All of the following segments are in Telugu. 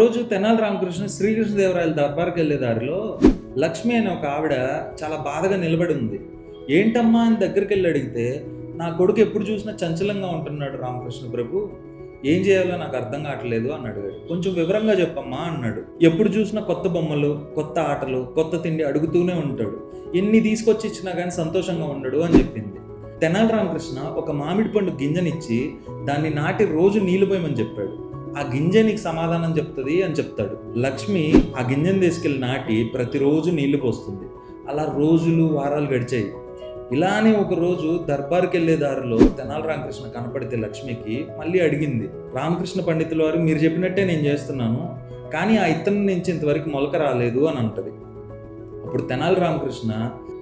ఒకరోజు తెనాలి రామకృష్ణ శ్రీకృష్ణదేవరాయల దర్బార్కి వెళ్ళే దారిలో లక్ష్మి అనే ఒక ఆవిడ చాలా బాధగా నిలబడి ఉంది. ఏంటమ్మా అని దగ్గరికి వెళ్ళి అడిగితే, నా కొడుకు ఎప్పుడు చూసినా చంచలంగా ఉంటున్నాడు రామకృష్ణ ప్రభు, ఏం చేయాలో నాకు అర్థం కావట్లేదు అని అడిగాడు. కొంచెం వివరంగా చెప్పమ్మా అన్నాడు. ఎప్పుడు చూసినా కొత్త బొమ్మలు, కొత్త ఆటలు, కొత్త తిండి అడుగుతూనే ఉంటాడు, ఎన్ని తీసుకొచ్చి ఇచ్చినా కానీ సంతోషంగా ఉండడు అని చెప్పింది. తెనాలి రామకృష్ణ ఒక మామిడి పండు గింజనిచ్చి దాన్ని నాటి రోజు నీళ్లు పోయమని చెప్పాడు. ఆ గింజ నీకు సమాధానం చెప్తుంది అని చెప్తాడు. లక్ష్మి ఆ గింజను తీసుకెళ్ళి నాటి ప్రతిరోజు నీళ్లు పోస్తుంది. అలా రోజులు వారాలు గడిచాయి. ఇలానే ఒక రోజు దర్బార్కి వెళ్ళే దారిలో తెనాలి రామకృష్ణ కనపడితే లక్ష్మికి మళ్ళీ అడిగింది, రామకృష్ణ పండితుల వారు మీరు చెప్పినట్టే నేను చేస్తున్నాను, కానీ ఆ ఇత్తనం నుంచి ఇంతవరకు మొలక రాలేదు అని అంటది. అప్పుడు తెనాలి రామకృష్ణ,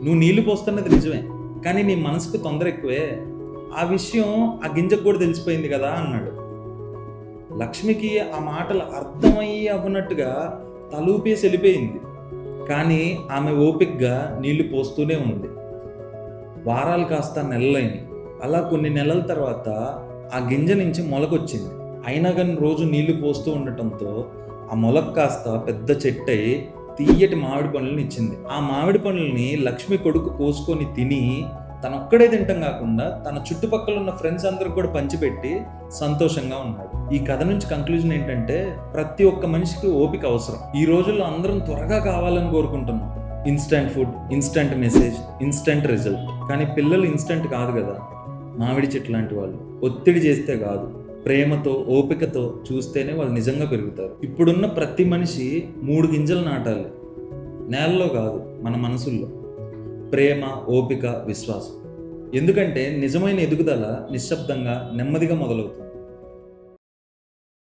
నువ్వు నీళ్లు పోస్తున్నది నిజమే, కానీ నీ మనసుకు తొందర ఎక్కువే, ఆ విషయం ఆ గింజకు కూడా తెలిసిపోయింది కదా అన్నాడు. లక్ష్మికి ఆ మాటలు అర్థమయ్యి అవ్వనట్టుగా తలూపేసి వెళ్ళిపోయింది. కానీ ఆమె ఓపికగా నీళ్లు పోస్తూనే ఉంది. వారాలు కాస్త నెలలైనవి. అలా కొన్ని నెలల తర్వాత ఆ గింజ నుంచి మొలకొచ్చింది. అయినా కానీ రోజు నీళ్లు పోస్తూ ఉండటంతో ఆ మొలక కాస్త పెద్ద చెట్టై తీయటి మామిడి పండ్లను ఇచ్చింది. ఆ మామిడి పండ్లని లక్ష్మి కొడుకు కోసుకొని తిని తనొక్కడే తింటం కాకుండా తన చుట్టుపక్కల ఉన్న ఫ్రెండ్స్ అందరికి కూడా పంచిపెట్టి సంతోషంగా ఉన్నాడు. ఈ కథ నుంచి కంక్లూజన్ ఏంటంటే, ప్రతి ఒక్క మనిషికి ఓపిక అవసరం. ఈ రోజుల్లో అందరం త్వరగా కావాలని కోరుకుంటున్నాం. Instant food, instant message, instant result. కానీ పిల్లలు ఇన్స్టంట్ కాదు కదా. మామిడి చెట్టు లాంటి వాళ్ళు ఒత్తిడి చేస్తే కాదు, ప్రేమతో ఓపికతో చూస్తేనే వాళ్ళు నిజంగా పెరుగుతారు. ఇప్పుడున్న ప్రతి మనిషి 3 గింజలు నాటాలి. నేలలో కాదు, మన మనసుల్లో. ప్రేమ, ఓపిక, విశ్వాసం. ఎందుకంటే నిజమైన ఎదుగుదల నిశ్శబ్దంగా, నెమ్మదిగా మొదలవుతుంది.